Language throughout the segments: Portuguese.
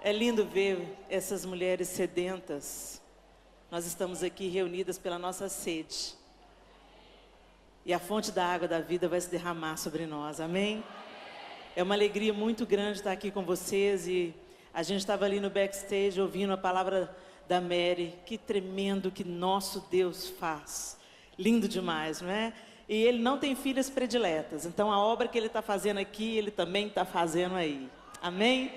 É lindo ver essas mulheres sedentas. Nós estamos aqui reunidas pela nossa sede. E a fonte da água da vida vai se derramar sobre nós, amém? É uma alegria muito grande estar aqui com vocês. E a gente estava ali no backstage ouvindo a palavra da Mary. Que tremendo que nosso Deus faz. Lindo demais, não é? E ele não tem filhas prediletas. Então a obra que ele está fazendo aqui, ele também está fazendo aí. Amém?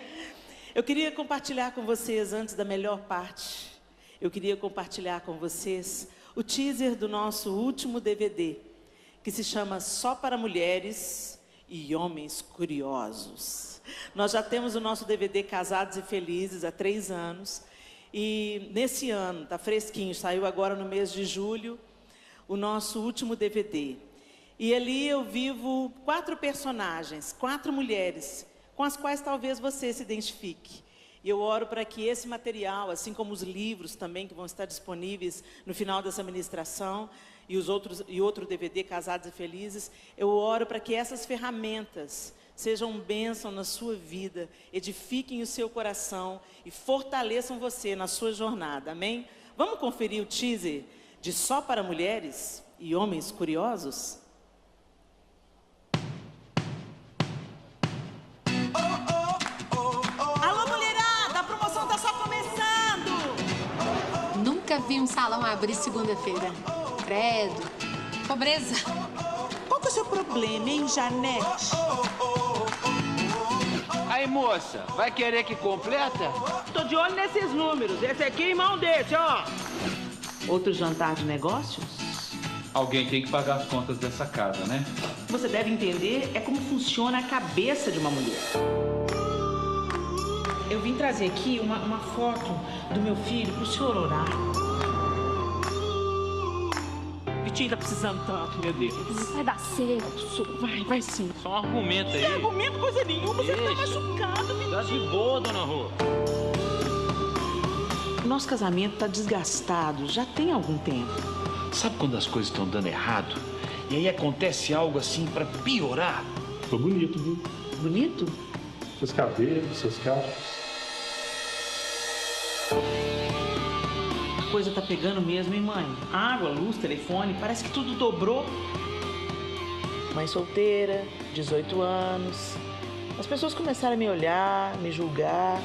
Eu queria compartilhar com vocês, antes da melhor parte, eu queria compartilhar com vocês o teaser do nosso último DVD, que se chama Só para Mulheres e Homens Curiosos. Nós já temos o nosso DVD Casados e Felizes há 3 anos. E nesse ano, está fresquinho, saiu agora no mês de julho, o nosso último DVD. E ali eu vivo 4 personagens, 4 mulheres, com as quais talvez você se identifique. E eu oro para que esse material, assim como os livros também que vão estar disponíveis no final dessa ministração, e outro DVD, Casados e Felizes, eu oro para que essas ferramentas sejam bênção na sua vida, edifiquem o seu coração e fortaleçam você na sua jornada, amém? Vamos conferir o teaser de Só para Mulheres e Homens Curiosos? Alô, mulherada, a promoção tá só começando! Nunca vi um salão abrir segunda-feira. Credo. Pobreza. Qual que é o seu problema, hein, Janete? Aí, moça, vai querer que completa? Tô de olho nesses números. Esse aqui e mão desse, ó. Outro jantar de negócios? Alguém tem que pagar as contas dessa casa, né? Você deve entender é como funciona a cabeça de uma mulher. Eu vim trazer aqui uma foto do meu filho pro senhor orar. Vitinho tá precisando tanto, meu Deus. Vai dar certo, senhor. Vai sim. Só um argumento aí. Não argumento coisa nenhuma, você tá Deixa. machucado, Vitinho. Tá de boa, dona Rô. O nosso casamento tá desgastado, já tem algum tempo. Sabe quando as coisas estão dando errado? E aí acontece algo assim pra piorar? Ficou bonito, viu? Bonito? Seus cabelos, seus cachos. A coisa tá pegando mesmo, hein, mãe? Água, luz, telefone, parece que tudo dobrou. Mãe solteira, 18 anos. As pessoas começaram a me olhar, me julgar.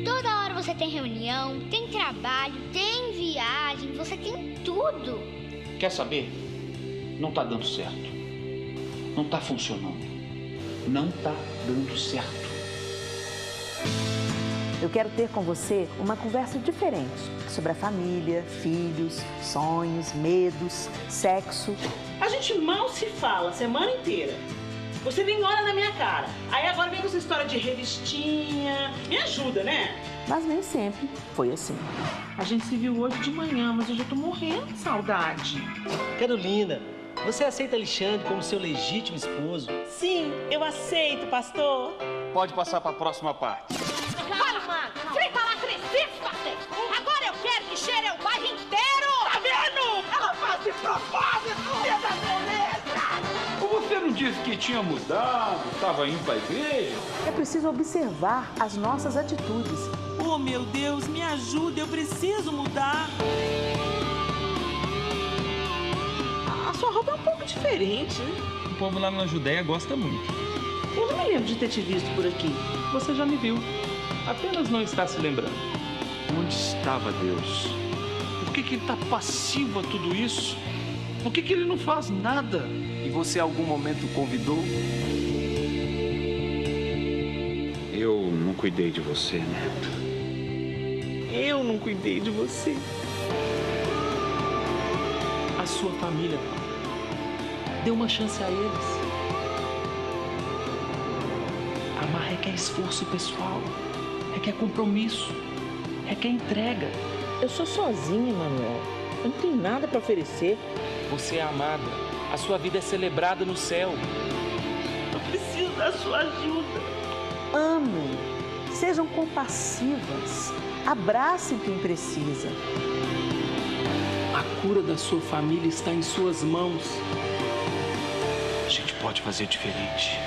Toda hora você tem reunião, tem trabalho, tem viagem, você tem tudo. Quer saber? Não tá dando certo. Não tá funcionando. Não tá dando certo. Eu quero ter com você uma conversa diferente sobre a família, filhos, sonhos, medos, sexo. A gente mal se fala a semana inteira. Você vem olha na minha cara. Aí agora vem com essa história de revistinha. Me ajuda, né? Mas nem sempre foi assim. A gente se viu hoje de manhã, mas eu já tô morrendo de saudade. Carolina, você aceita Alexandre como seu legítimo esposo? Sim, eu aceito, pastor. Pode passar pra próxima parte. Olha, mano, sem falar crescido, pastor. Agora eu quero que cheire o bairro inteiro. Tá vendo? Ela faz de propósito. Essa beleza. Você não disse que tinha mudado, estava indo pra igreja? É preciso observar as nossas atitudes. Oh, meu Deus, me ajuda, eu preciso mudar. A sua roupa é um pouco diferente, né? O povo lá na Judéia gosta muito. Eu não me lembro de ter te visto por aqui. Você já me viu, apenas não está se lembrando. Onde estava Deus? Por que ele tá passivo a tudo isso? Por que ele não faz nada? E você em algum momento o convidou? Eu não cuidei de você, Neto. Eu não cuidei de você. A sua família. Dê uma chance a eles. Amar requer esforço pessoal, requer compromisso, requer entrega. Eu sou sozinha, Manuel. Eu não tenho nada pra oferecer. Você é amada. A sua vida é celebrada no céu. Eu preciso da sua ajuda. Amem, sejam compassivas, abracem quem precisa. A cura da sua família está em suas mãos. A gente pode fazer diferente.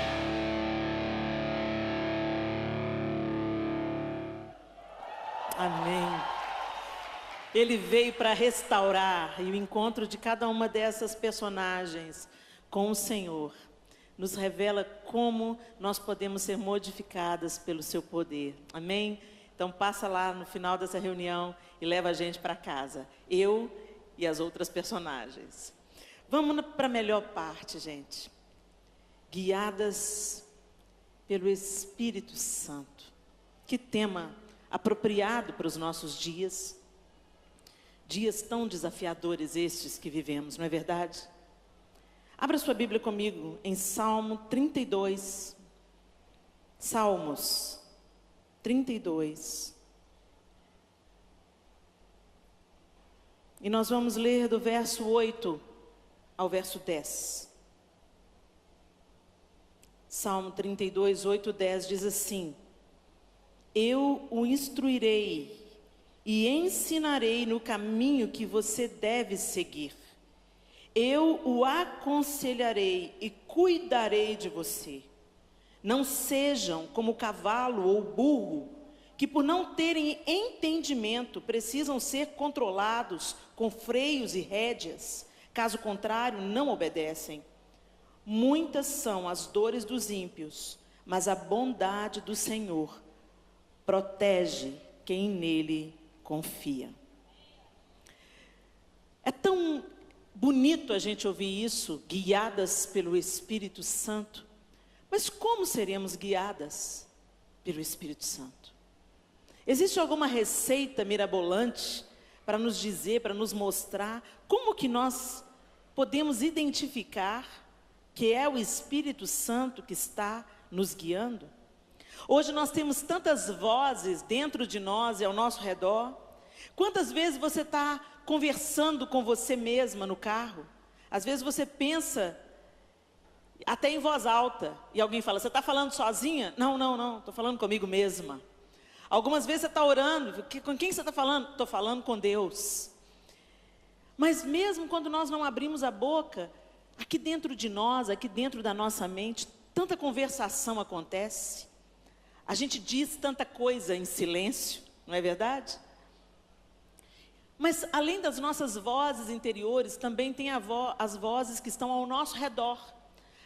Amém. Ele veio para restaurar, e o encontro de cada uma dessas personagens com o Senhor nos revela como nós podemos ser modificadas pelo seu poder. Amém? Então passa lá no final dessa reunião e leva a gente para casa. Eu e as outras personagens. Vamos para a melhor parte, gente. Guiadas pelo Espírito Santo. Que tema apropriado para os nossos dias. Dias tão desafiadores estes que vivemos, não é verdade? Abra sua Bíblia comigo em Salmo 32. Salmos 32. E nós vamos ler do verso 8 ao verso 10. Salmo 32, 8, 10 diz assim: Eu o instruirei e ensinarei no caminho que você deve seguir. Eu o aconselharei e cuidarei de você. Não sejam como o cavalo ou o burro, que por não terem entendimento precisam ser controlados com freios e rédeas. Caso contrário, não obedecem. Muitas são as dores dos ímpios, mas a bondade do Senhor protege quem nele confia. É tão bonito a gente ouvir isso, guiadas pelo Espírito Santo. Mas como seremos guiadas pelo Espírito Santo? Existe alguma receita mirabolante para nos dizer, para nos mostrar como que nós podemos identificar que é o Espírito Santo que está nos guiando? Hoje nós temos tantas vozes dentro de nós e ao nosso redor. Quantas vezes você está conversando com você mesma no carro? Às vezes você pensa até em voz alta e alguém fala: você está falando sozinha? Não, estou falando comigo mesma. Algumas vezes você está orando, com quem você está falando? Estou falando com Deus. Mas mesmo quando nós não abrimos a boca, aqui dentro de nós, aqui dentro da nossa mente, tanta conversação acontece. A gente diz tanta coisa em silêncio, não é verdade? Mas além das nossas vozes interiores, também tem as vozes que estão ao nosso redor.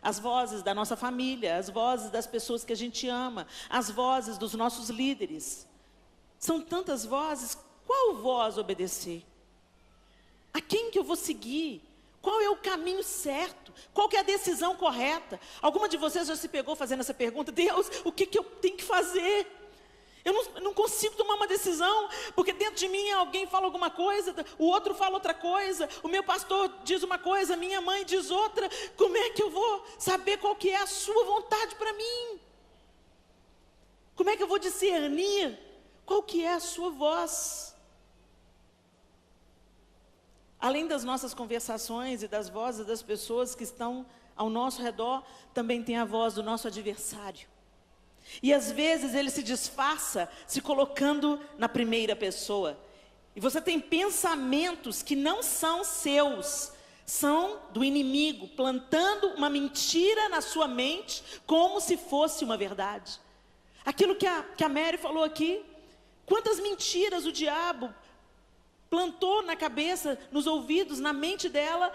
As vozes da nossa família, as vozes das pessoas que a gente ama, as vozes dos nossos líderes. São tantas vozes, qual voz obedecer? A quem que eu vou seguir? Qual é o caminho certo? Qual que é a decisão correta? Alguma de vocês já se pegou fazendo essa pergunta? Deus, o que eu tenho que fazer? Eu não consigo tomar uma decisão, porque dentro de mim alguém fala alguma coisa, o outro fala outra coisa, o meu pastor diz uma coisa, a minha mãe diz outra. Como é que eu vou saber qual que é a sua vontade para mim? Como é que eu vou discernir qual que é a sua voz? Além das nossas conversações e das vozes das pessoas que estão ao nosso redor, também tem a voz do nosso adversário. E às vezes ele se disfarça se colocando na primeira pessoa. E você tem pensamentos que não são seus, são do inimigo, plantando uma mentira na sua mente como se fosse uma verdade. Aquilo que a Mary falou aqui, quantas mentiras o diabo plantou na cabeça, nos ouvidos, na mente dela,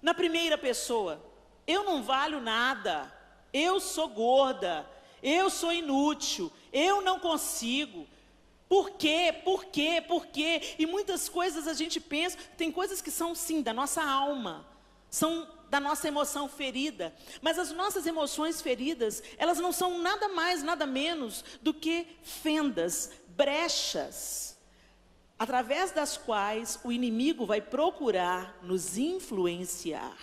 na primeira pessoa. Eu não valho nada, eu sou gorda, eu sou inútil, eu não consigo. Por quê? Por quê? Por quê? E muitas coisas a gente pensa, tem coisas que são sim da nossa alma, são da nossa emoção ferida. Mas as nossas emoções feridas, elas não são nada mais, nada menos do que fendas, brechas, através das quais o inimigo vai procurar nos influenciar.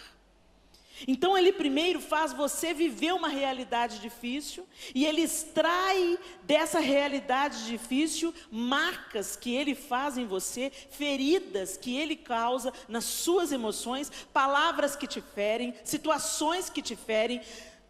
Então ele primeiro faz você viver uma realidade difícil, e ele extrai dessa realidade difícil marcas que ele faz em você, feridas que ele causa nas suas emoções, palavras que te ferem, situações que te ferem,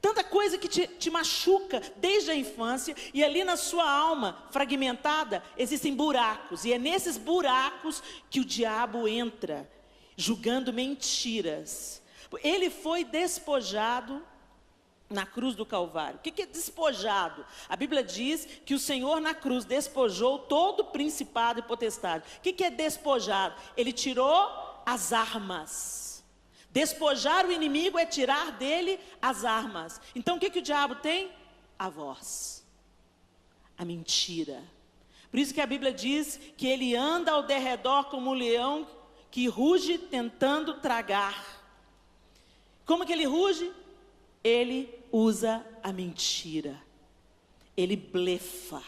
tanta coisa que te machuca desde a infância, e ali na sua alma fragmentada existem buracos, e é nesses buracos que o diabo entra, julgando mentiras. Ele foi despojado na cruz do Calvário. O que é despojado? A Bíblia diz que o Senhor na cruz despojou todo principado e potestade. O que é despojado? Ele tirou as armas. Despojar o inimigo é tirar dele as armas. Então o que o diabo tem? A voz, a mentira. Por isso que a Bíblia diz que ele anda ao derredor como um leão que ruge tentando tragar. Como que ele ruge? Ele usa a mentira. Ele blefa.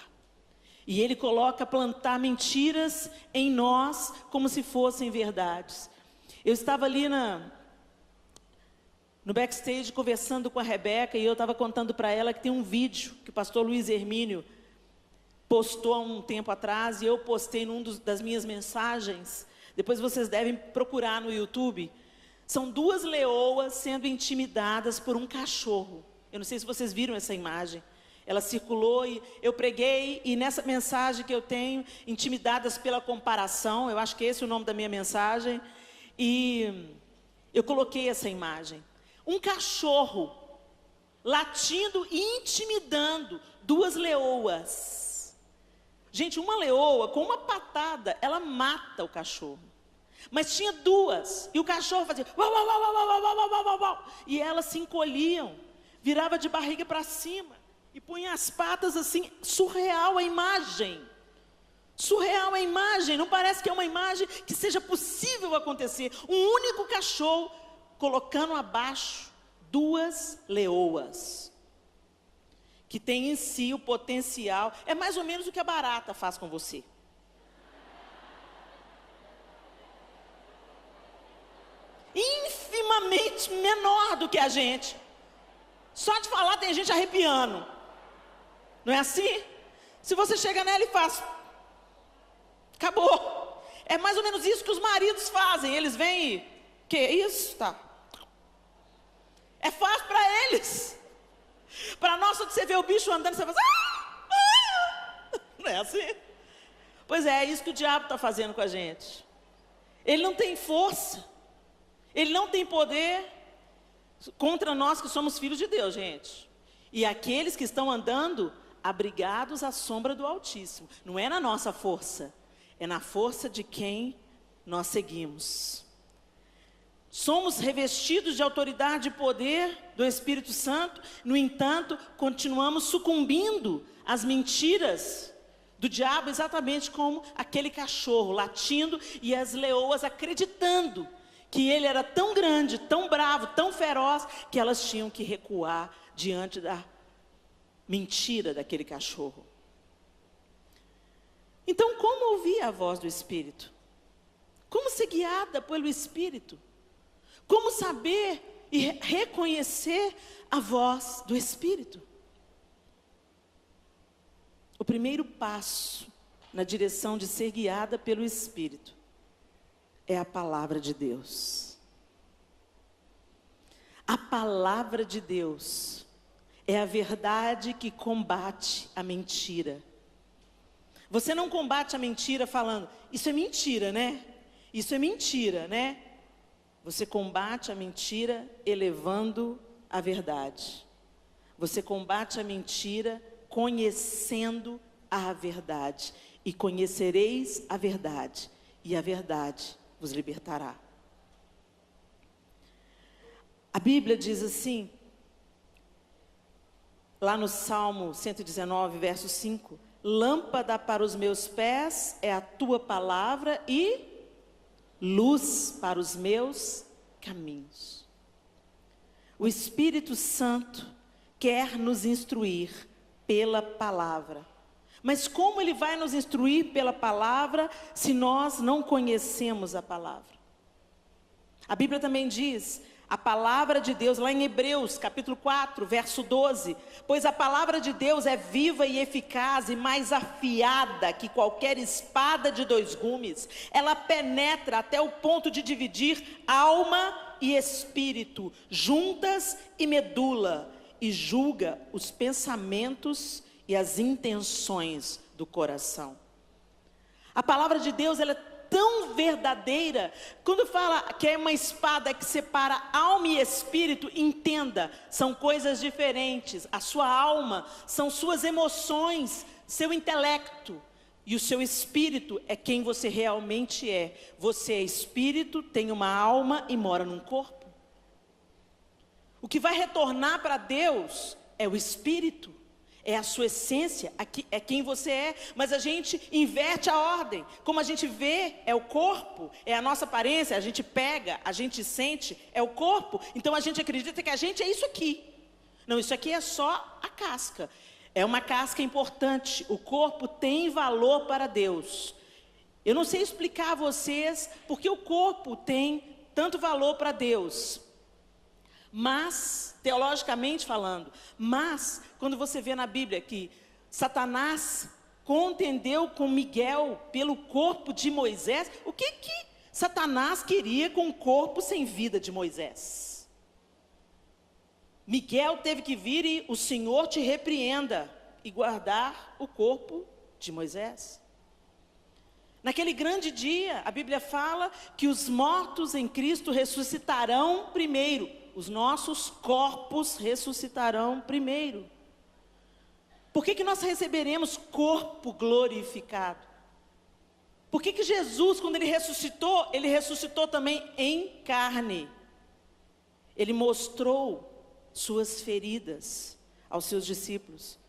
E ele coloca plantar mentiras em nós como se fossem verdades. Eu estava ali no backstage conversando com a Rebeca e eu estava contando para ela que tem um vídeo que o pastor Luiz Hermínio postou há um tempo atrás e eu postei num das minhas mensagens. Depois vocês devem procurar no YouTube. São 2 leoas sendo intimidadas por um cachorro. Eu não sei se vocês viram essa imagem. Ela circulou e eu preguei, e nessa mensagem que eu tenho, Intimidadas pela Comparação, eu acho que esse é o nome da minha mensagem, e eu coloquei essa imagem. Um cachorro latindo e intimidando 2 leoas. Gente, uma leoa, com uma patada, ela mata o cachorro. Mas tinha 2, e o cachorro fazia uau, uau, uau, uau, uau, uau, uau, uau, uau, e elas se encolhiam, virava de barriga para cima, e punha as patas assim, surreal a imagem. Surreal a imagem, não parece que é uma imagem que seja possível acontecer. Um único cachorro colocando abaixo 2 leoas, que tem em si o potencial, é mais ou menos o que a barata faz com você. Infimamente menor do que a gente. Só de falar tem gente arrepiando. Não é assim? Se você chega nela e faz, acabou. É mais ou menos isso que os maridos fazem. Eles vêm e, que isso? Tá. É fácil para eles. Para nós, quando você vê o bicho andando, você faz, não é assim? Pois é isso que o diabo está fazendo com a gente. Ele não tem força. Ele não tem poder contra nós que somos filhos de Deus, gente. E aqueles que estão andando abrigados à sombra do Altíssimo. Não é na nossa força, é na força de quem nós seguimos. Somos revestidos de autoridade e poder do Espírito Santo. No entanto, continuamos sucumbindo às mentiras do diabo, exatamente como aquele cachorro latindo e as leoas acreditando que ele era tão grande, tão bravo, tão feroz, que elas tinham que recuar diante da mentira daquele cachorro. Então, como ouvir a voz do Espírito? Como ser guiada pelo Espírito? Como saber e reconhecer a voz do Espírito? O primeiro passo na direção de ser guiada pelo Espírito é a palavra de Deus. A palavra de Deus é a verdade que combate a mentira. Você não combate a mentira falando, isso é mentira, né? Isso é mentira, né? Você combate a mentira elevando a verdade. Você combate a mentira conhecendo a verdade. E conhecereis a verdade, e a verdade vos libertará. A Bíblia diz assim, lá no Salmo 119, verso 5, lâmpada para os meus pés é a tua palavra e luz para os meus caminhos. O Espírito Santo quer nos instruir pela palavra. Mas como ele vai nos instruir pela palavra se nós não conhecemos a palavra? A Bíblia também diz, a palavra de Deus, lá em Hebreus, capítulo 4, verso 12, pois a palavra de Deus é viva e eficaz e mais afiada que qualquer espada de 2 gumes. Ela penetra até o ponto de dividir alma e espírito, juntas e medula, e julga os pensamentos e as intenções do coração. A palavra de Deus, ela é tão verdadeira, quando fala que é uma espada que separa alma e espírito, entenda, são coisas diferentes. A sua alma são suas emoções, seu intelecto. E o seu espírito é quem você realmente é. Você é espírito, tem uma alma e mora num corpo. O que vai retornar para Deus é o espírito, é a sua essência, é quem você é. Mas a gente inverte a ordem. Como a gente vê, é o corpo, é a nossa aparência, a gente pega, a gente sente, é o corpo. Então a gente acredita que a gente é isso aqui. Não, isso aqui é só a casca. É uma casca importante. O corpo tem valor para Deus. Eu não sei explicar a vocês porque o corpo tem tanto valor para Deus. Mas, teologicamente falando, quando você vê na Bíblia que Satanás contendeu com Miguel pelo corpo de Moisés, o que Satanás queria com o corpo sem vida de Moisés? Miguel teve que vir e o Senhor te repreenda e guardar o corpo de Moisés. Naquele grande dia, a Bíblia fala que os mortos em Cristo ressuscitarão primeiro. Os nossos corpos ressuscitarão primeiro. Por que nós receberemos corpo glorificado? Por que Jesus, quando ele ressuscitou também em carne? Ele mostrou suas feridas aos seus discípulos.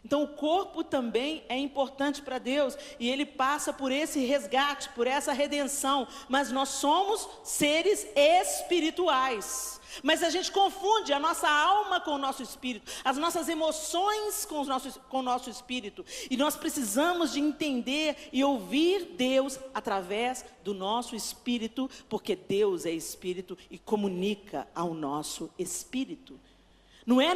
Então o corpo também é importante para Deus, e Ele passa por esse resgate, por essa redenção, mas nós somos seres espirituais. Mas a gente confunde a nossa alma com o nosso espírito, as nossas emoções com o nosso espírito, e nós precisamos de entender e ouvir Deus através do nosso espírito, porque Deus é espírito e comunica ao nosso espírito. Não é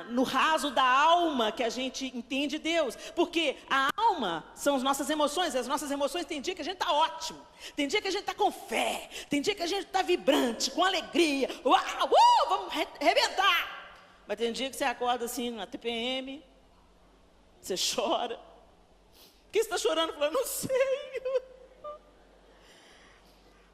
no raso da alma que a gente entende Deus. Porque a alma são as nossas emoções. As nossas emoções tem dia que a gente está ótimo. Tem dia que a gente está com fé. Tem dia que a gente está vibrante, com alegria. Uau, vamos arrebentar. Mas tem dia que você acorda assim na TPM. Você chora. Por que você está chorando? Eu não sei.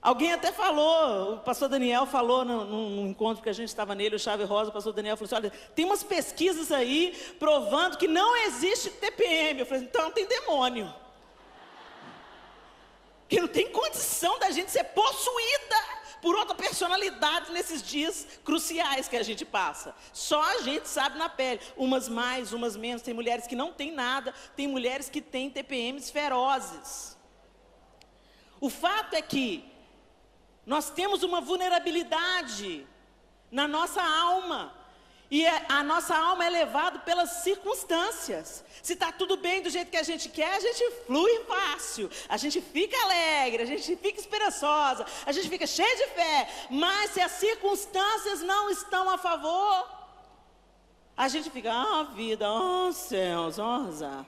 Alguém até falou, o pastor Daniel falou num encontro que a gente estava nele, o Chave Rosa, o pastor Daniel falou assim, olha, tem umas pesquisas aí provando que não existe TPM. Eu falei, então tem demônio. Que não tem condição da gente ser possuída por outra personalidade nesses dias cruciais que a gente passa. Só a gente sabe na pele, umas mais, umas menos. Tem mulheres que não têm nada, tem mulheres que têm TPMs ferozes. O fato é que nós temos uma vulnerabilidade na nossa alma. E a nossa alma é levada pelas circunstâncias. Se está tudo bem do jeito que a gente quer, a gente flui fácil. A gente fica alegre, a gente fica esperançosa, a gente fica cheio de fé. Mas se as circunstâncias não estão a favor, a gente fica, vida, céus, azar.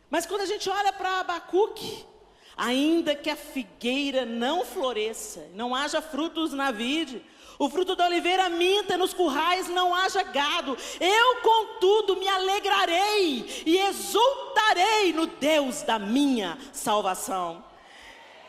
Mas quando a gente olha para Abacuque, ainda que a figueira não floresça, não haja frutos na vide, o fruto da oliveira minta, nos currais não haja gado, eu contudo me alegrarei e exultarei no Deus da minha salvação.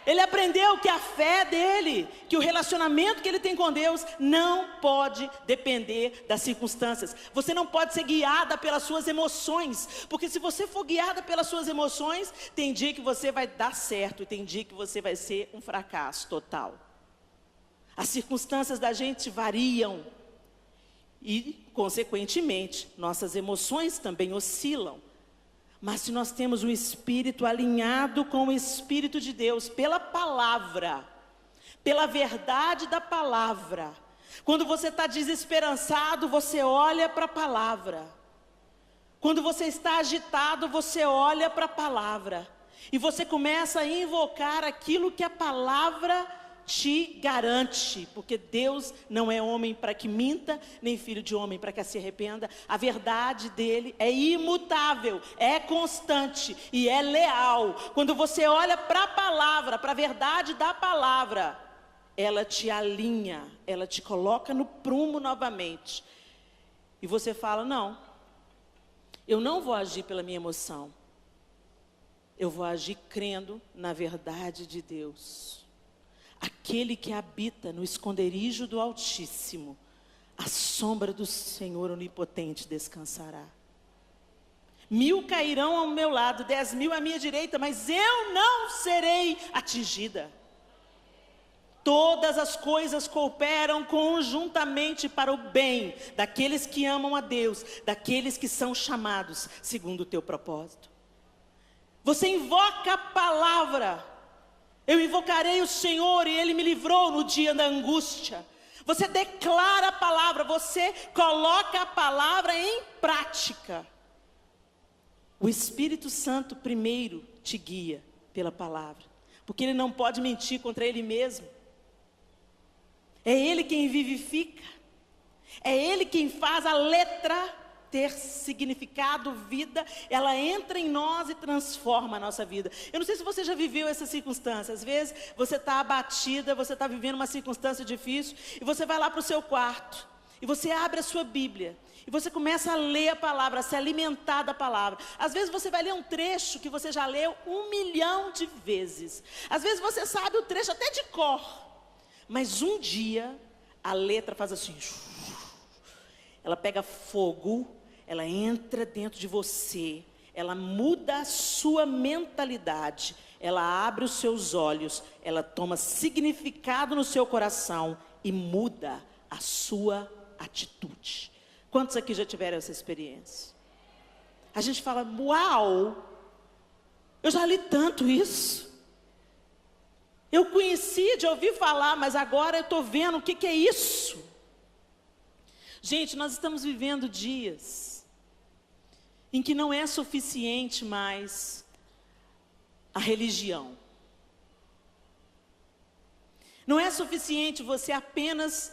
Ele aprendeu que a fé dele, que o relacionamento que ele tem com Deus não pode depender das circunstâncias. Você não pode ser guiada pelas suas emoções, porque se você for guiada pelas suas emoções, tem dia que você vai dar certo e tem dia que você vai ser um fracasso total. As circunstâncias da gente variam e, consequentemente, nossas emoções também oscilam. Mas se nós temos um espírito alinhado com o Espírito de Deus, pela palavra, pela verdade da palavra, quando você está desesperançado, você olha para a palavra. Quando você está agitado, você olha para a palavra. E você começa a invocar aquilo que a palavra te garante, porque Deus não é homem para que minta, nem filho de homem para que se arrependa. A verdade dele é imutável, é constante e é leal. Quando você olha para a palavra, para a verdade da palavra, ela te alinha, ela te coloca no prumo novamente. E você fala, não, eu não vou agir pela minha emoção. eu vou agir crendo na verdade de Deus. Aquele que habita no esconderijo do Altíssimo, a sombra do Senhor Onipotente descansará. 1000 cairão ao meu lado, 10.000 à minha direita, mas eu não serei atingida. Todas as coisas cooperam conjuntamente para o bem daqueles que amam a Deus, daqueles que são chamados segundo o teu propósito. Você invoca a palavra. Eu invocarei o Senhor e Ele me livrou no dia da angústia. Você declara a palavra, você coloca a palavra em prática. O Espírito Santo primeiro te guia pela palavra, porque Ele não pode mentir contra Ele mesmo. É Ele quem vivifica, é Ele quem faz a letra ter significado, vida, ela entra em nós e transforma a nossa vida. Eu não sei se você já viveu essa circunstância. Às vezes você está abatida, você está vivendo uma circunstância difícil, e você vai lá para o seu quarto, e você abre a sua Bíblia, e você começa a ler a palavra, a se alimentar da palavra. Às vezes você vai ler um trecho que você já leu 1 milhão de vezes. Às vezes você sabe o trecho até de cor, mas um dia a letra faz assim, ela pega fogo, ela entra dentro de você, ela muda a sua mentalidade, ela abre os seus olhos, ela toma significado no seu coração e muda a sua atitude. Quantos aqui já tiveram essa experiência? A gente fala, uau, eu já li tanto isso. Eu conhecia de ouvir falar, mas agora eu estou vendo o que é isso. Gente, nós estamos vivendo dias em que não é suficiente mais a religião. Não é suficiente você apenas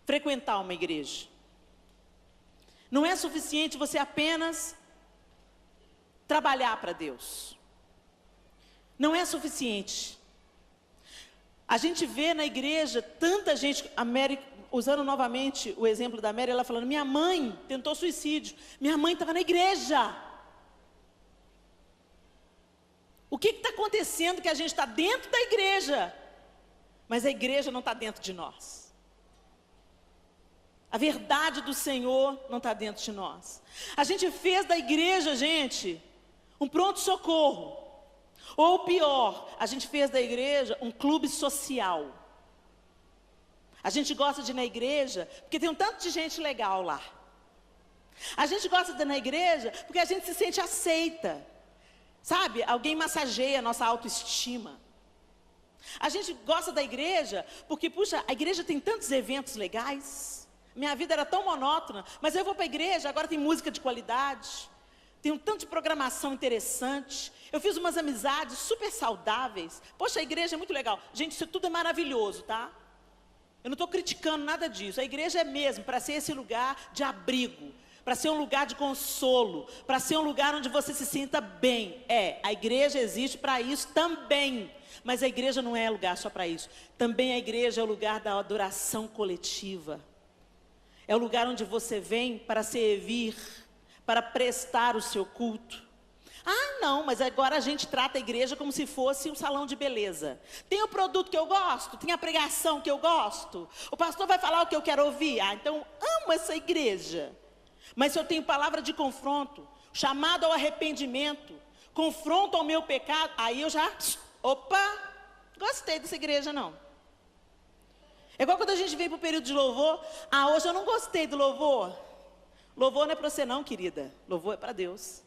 frequentar uma igreja. Não é suficiente você apenas trabalhar para Deus. Não é suficiente. A gente vê na igreja tanta gente, usando novamente o exemplo da Mary, ela falando, minha mãe tentou suicídio, minha mãe estava na igreja. O que está acontecendo que a gente está dentro da igreja, mas a igreja não está dentro de nós? A verdade do Senhor não está dentro de nós. A gente fez da igreja, gente, um pronto-socorro. Ou pior, a gente fez da igreja um clube social. A gente gosta de ir na igreja porque tem um tanto de gente legal lá. A gente gosta de ir na igreja porque a gente se sente aceita. Sabe, alguém massageia a nossa autoestima. A gente gosta da igreja porque, puxa, a igreja tem tantos eventos legais. Minha vida era tão monótona, mas eu vou para a igreja, agora tem música de qualidade. Tem um tanto de programação interessante. Eu fiz umas amizades super saudáveis. Poxa, a igreja é muito legal. Gente, isso tudo é maravilhoso, tá? Eu não estou criticando nada disso. A igreja é mesmo para ser esse lugar de abrigo, para ser um lugar de consolo, para ser um lugar onde você se sinta bem. A igreja existe para isso também. Mas a igreja não é lugar só para isso. Também a igreja é o lugar da adoração coletiva. É o lugar onde você vem para servir, para prestar o seu culto. Ah, não, mas agora a gente trata a igreja como se fosse um salão de beleza. Tem o produto que eu gosto, tem a pregação que eu gosto. O pastor vai falar o que eu quero ouvir. Ah, então amo essa igreja. Mas se eu tenho palavra de confronto, chamado ao arrependimento, confronto ao meu pecado, aí eu já, gostei dessa igreja não. É igual quando a gente vem para o período de louvor. Ah, hoje eu não gostei do louvor. Louvor não é para você não, querida. Louvor é para Deus.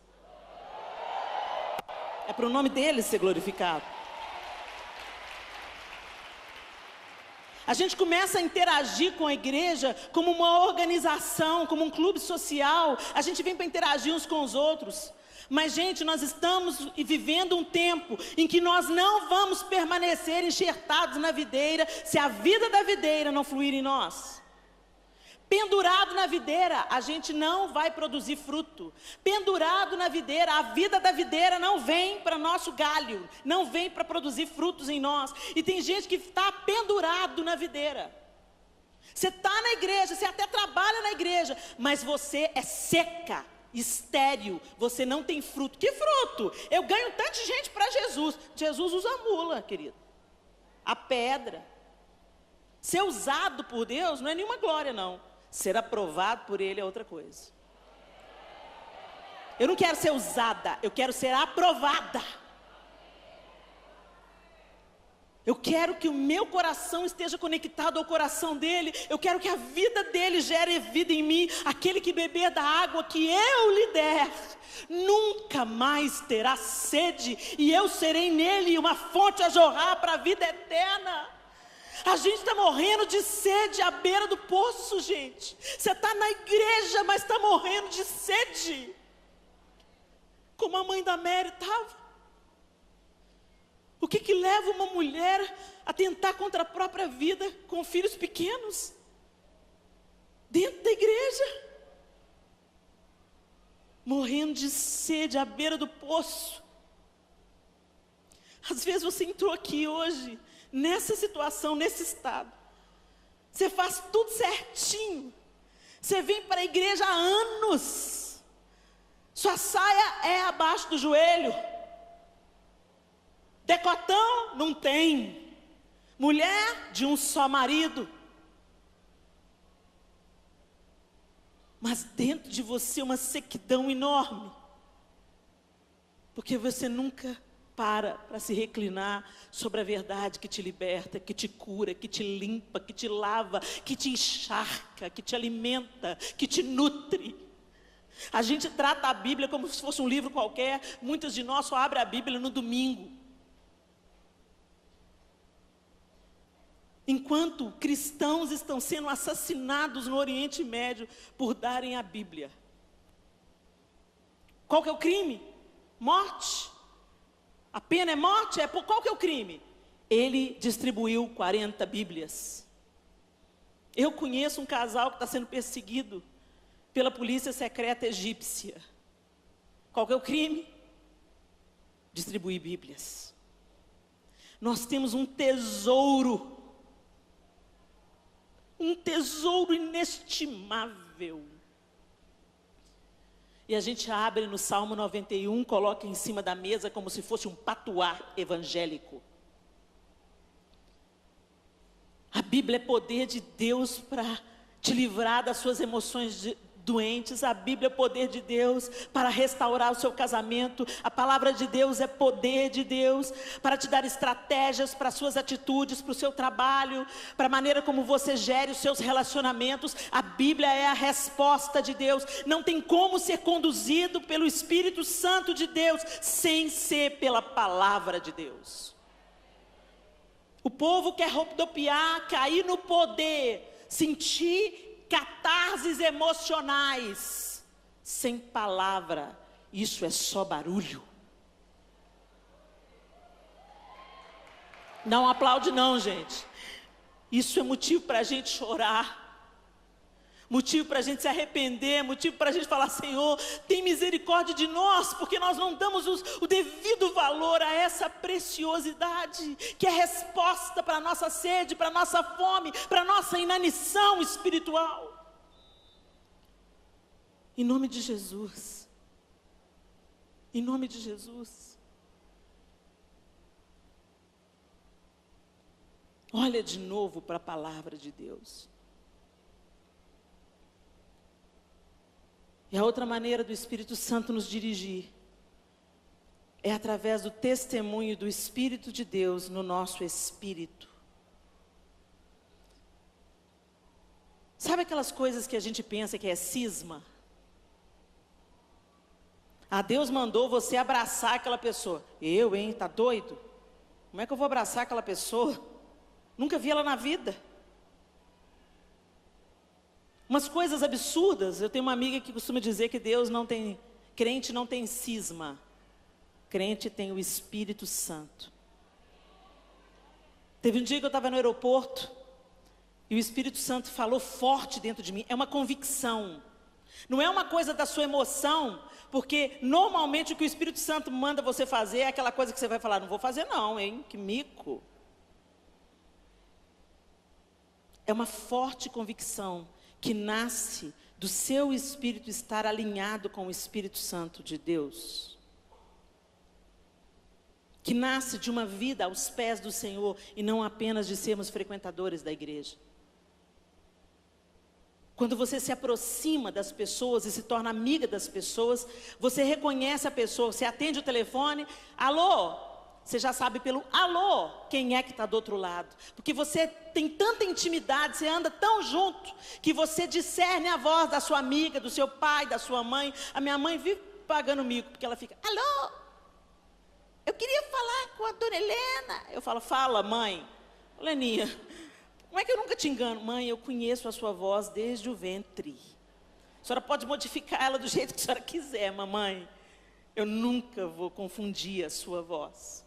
É para o nome dele ser glorificado. A gente começa a interagir com a igreja como uma organização, como um clube social. A gente vem para interagir uns com os outros. Mas, gente, nós estamos vivendo um tempo em que nós não vamos permanecer enxertados na videira se a vida da videira não fluir em nós. Pendurado na videira, a gente não vai produzir fruto. Pendurado na videira, a vida da videira não vem para nosso galho, não vem para produzir frutos em nós. E tem gente que está pendurado na videira. Você está na igreja, você até trabalha na igreja, mas você é seca, estéril, você não tem fruto. Que fruto? Eu ganho tanto de gente para Jesus. Jesus usa a mula, querido. A pedra. Ser usado por Deus não é nenhuma glória, não. Ser aprovado por Ele é outra coisa. Eu não quero ser usada, eu quero ser aprovada. Eu quero que o meu coração esteja conectado ao coração dele. Eu quero que a vida dele gere vida em mim. Aquele que beber da água que eu lhe der, nunca mais terá sede. E eu serei nele uma fonte a jorrar para a vida eterna. A gente está morrendo de sede à beira do poço, gente. Você está na igreja, mas está morrendo de sede. Como a mãe da Mary estava. O que leva uma mulher a tentar contra a própria vida com filhos pequenos? Dentro da igreja. Morrendo de sede à beira do poço. Às vezes você entrou aqui hoje, nessa situação, nesse estado. Você faz tudo certinho. Você vem para a igreja há anos. Sua saia é abaixo do joelho. Decotão? Não tem. Mulher de um só marido. Mas dentro de você uma sequidão enorme. Porque você nunca para se reclinar sobre a verdade que te liberta, que te cura, que te limpa, que te lava, que te encharca, que te alimenta, que te nutre. A gente trata a Bíblia como se fosse um livro qualquer. Muitos de nós só abrem a Bíblia no domingo. Enquanto cristãos estão sendo assassinados no Oriente Médio por darem a Bíblia. Qual que é o crime? Morte. A pena é morte? Qual que é o crime? Ele distribuiu 40 Bíblias. Eu conheço um casal que está sendo perseguido pela polícia secreta egípcia. Qual que é o crime? Distribuir Bíblias. Nós temos um tesouro inestimável. E a gente abre no Salmo 91, coloca em cima da mesa como se fosse um patuá evangélico. A Bíblia é poder de Deus para te livrar das suas emoções doentes. A Bíblia é poder de Deus para restaurar o seu casamento. A palavra de Deus é poder de Deus para te dar estratégias para as suas atitudes, para o seu trabalho, para a maneira como você gere os seus relacionamentos. A Bíblia é a resposta de Deus. Não tem como ser conduzido pelo Espírito Santo de Deus sem ser pela palavra de Deus. O povo quer rodopiar, cair no poder, sentir catarses emocionais, sem palavra. Isso é só barulho. Não aplaude não, gente. Isso é motivo para a gente chorar. Motivo para a gente se arrepender, motivo para a gente falar: Senhor, tem misericórdia de nós, porque nós não damos o devido valor a essa preciosidade, que é resposta para a nossa sede, para a nossa fome, para a nossa inanição espiritual. Em nome de Jesus. Em nome de Jesus. Olha de novo para a palavra de Deus. E a outra maneira do Espírito Santo nos dirigir é através do testemunho do Espírito de Deus no nosso espírito. Sabe aquelas coisas que a gente pensa que é cisma? Ah, Deus mandou você abraçar aquela pessoa. Eu, hein? Tá doido? Como é que eu vou abraçar aquela pessoa? Nunca vi ela na vida. Umas coisas absurdas. Eu tenho uma amiga que costuma dizer que Deus não tem, crente não tem cisma. Crente tem o Espírito Santo. Teve um dia que eu estava no aeroporto e o Espírito Santo falou forte dentro de mim. É uma convicção. Não é uma coisa da sua emoção, porque normalmente o que o Espírito Santo manda você fazer é aquela coisa que você vai falar: não vou fazer não, hein? Que mico. É uma forte convicção que nasce do seu espírito estar alinhado com o Espírito Santo de Deus, que nasce de uma vida aos pés do Senhor e não apenas de sermos frequentadores da igreja. Quando você se aproxima das pessoas e se torna amiga das pessoas, você reconhece a pessoa, você atende o telefone, alô? Você já sabe pelo alô quem é que está do outro lado. Porque você tem tanta intimidade, você anda tão junto, que você discerne a voz da sua amiga, do seu pai, da sua mãe. A minha mãe vive pagando mico, porque ela fica, alô? Eu queria falar com a dona Helena. Eu falo, fala mãe. Leninha, como é que eu nunca te engano? Mãe, eu conheço a sua voz desde o ventre. A senhora pode modificar ela do jeito que a senhora quiser, mamãe. Eu nunca vou confundir a sua voz.